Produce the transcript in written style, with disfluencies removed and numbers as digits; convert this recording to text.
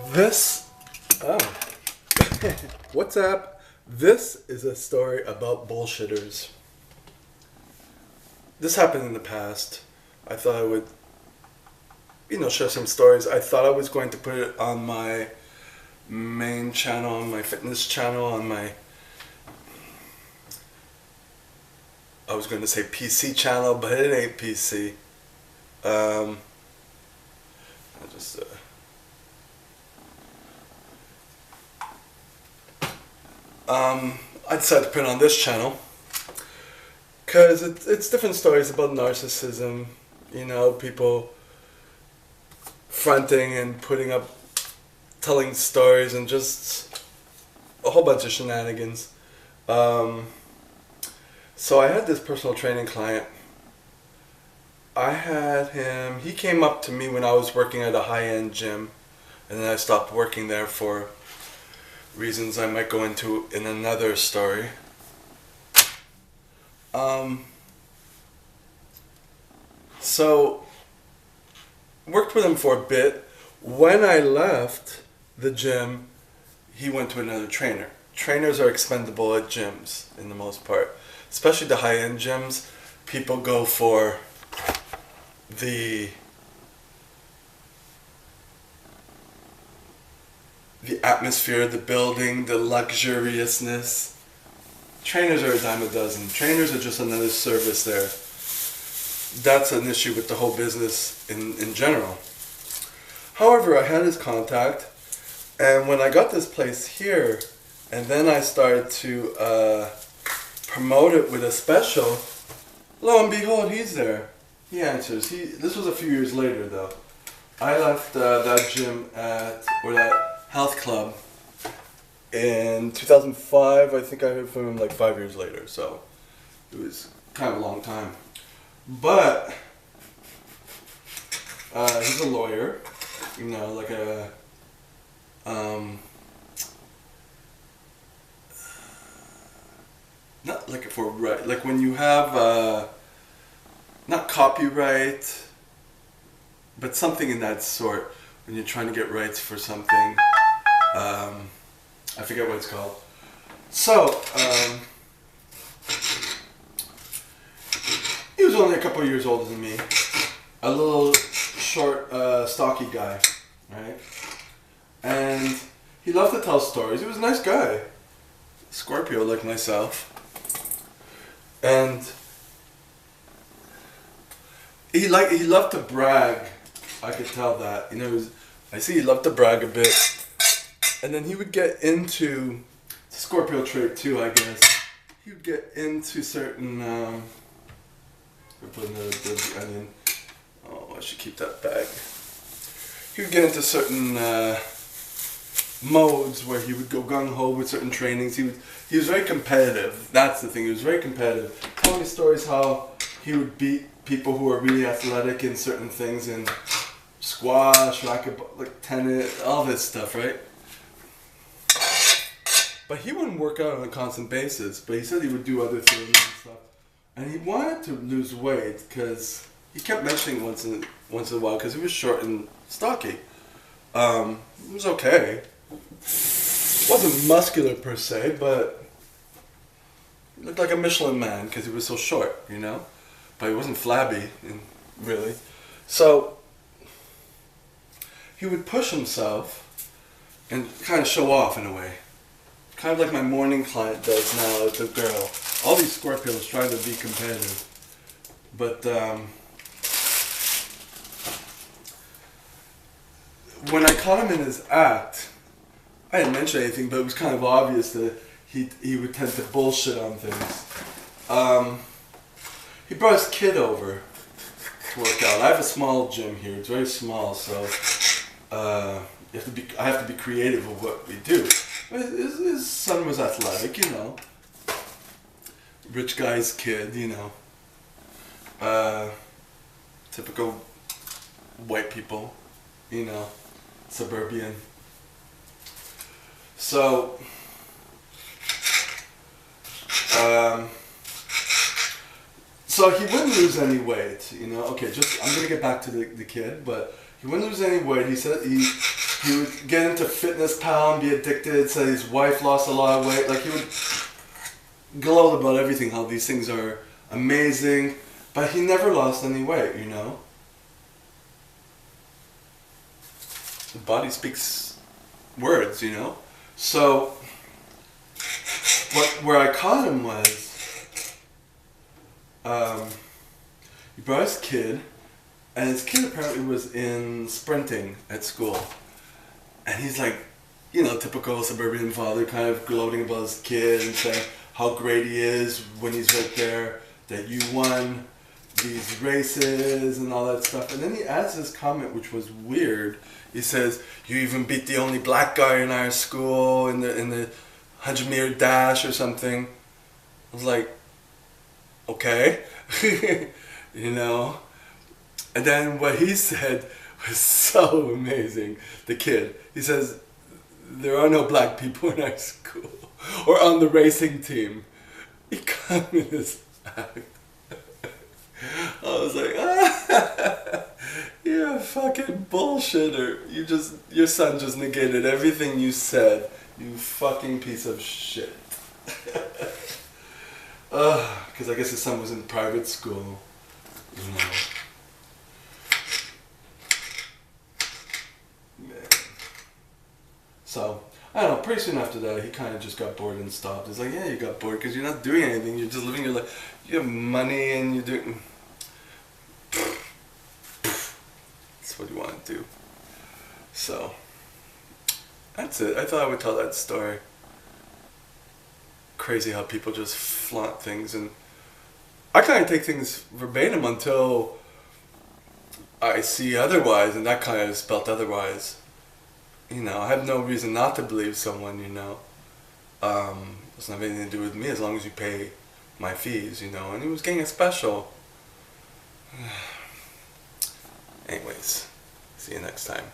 This, oh, what's up? This is a story about bullshitters. This happened in the past. I thought I would, share some stories. I thought I was going to put it on my main channel, on my fitness channel, I was going to say PC channel, but it ain't PC. I just, I decided to put it on this channel because it's different stories about narcissism, people fronting and putting up, telling stories and just a whole bunch of shenanigans. So I had this personal training client. He came up to me when I was working at a high-end gym, and then I stopped working there for reasons I might go into in another story. So, worked with him for a bit. When I left the gym, he went to another trainer. Trainers are expendable at gyms, in the most part. Especially the high-end gyms, people go for the atmosphere, the building, the luxuriousness. Trainers are a dime a dozen. Trainers are just another service there. That's an issue with the whole business in general. However, I had his contact, and when I got this place here, and then I started to promote it with a special, lo and behold, he's there. He answers. This was a few years later, though. I left that gym or that health club in 2005. I think I heard from him like 5 years later, so it was kind of a long time. But he's a lawyer, like a not like for right, like when you have not copyright, but something in that sort, when you're trying to get rights for something. I forget what it's called. So, he was only a couple of years older than me. A little short, stocky guy, right? And he loved to tell stories. He was a nice guy. Scorpio like myself. And he loved to brag. I could tell that. I see he loved to brag a bit. And then he would get into Scorpio trait too, I guess. He would get into certain we're putting the onion. Oh, I should keep that bag. He would get into certain modes where he would go gung-ho with certain trainings. He was very competitive. That's the thing. He was very competitive. Telling me stories how he would beat people who are really athletic in certain things, in squash, racquetball, like tennis, all this stuff, right? But he wouldn't work out on a constant basis. But he said he would do other things and stuff. And he wanted to lose weight because he kept mentioning once in a while because he was short and stocky. It was okay. Wasn't muscular per se, but he looked like a Michelin man because he was so short, But he wasn't flabby, really. So he would push himself and kind of show off in a way. Kind of like my morning client does now with the girl. All these Scorpios trying to be competitive. But when I caught him in his act, I didn't mention anything, but it was kind of obvious that he would tend to bullshit on things. He brought his kid over to work out. I have a small gym here. It's very small, so I have to be creative with what we do. His son was athletic, Rich guy's kid, typical white people, suburban. So, so he wouldn't lose any weight, Okay, I'm gonna get back to the kid, but he wouldn't lose any weight. He said He would get into Fitness Pal and be addicted. Said his wife lost a lot of weight. Like, he would gloat about everything, how these things are amazing, but he never lost any weight, you know? The body speaks words, you know? So, where I caught him was, he brought his kid, and his kid apparently was in sprinting at school. And he's like, you know, typical suburban father, kind of gloating about his kid and saying how great he is when he's right there, that you won these races and all that stuff. And then he adds this comment, which was weird. He says, you even beat the only black guy in our school in the 100-meter dash or something. I was like, okay. You know? And then what he said was so amazing. The kid, he says, there are no black people in our school or on the racing team. He communist act. I was like, you're a fucking bullshitter. Your son just negated everything you said. You fucking piece of shit. Because I guess his son was in private school, you know. Man. So, I don't know, pretty soon after that, he kind of just got bored and stopped. It's like, yeah, you got bored because you're not doing anything. You're just living your life. You have money and you're doing... That's what you want to do. So, that's it. I thought I would tell that story. Crazy how people just flaunt things, and I kind of take things verbatim until I see otherwise, and that kind of is spelt otherwise. You know, I have no reason not to believe someone, you know. It doesn't have anything to do with me as long as you pay my fees, you know. And he was getting a special. Anyways, see you next time.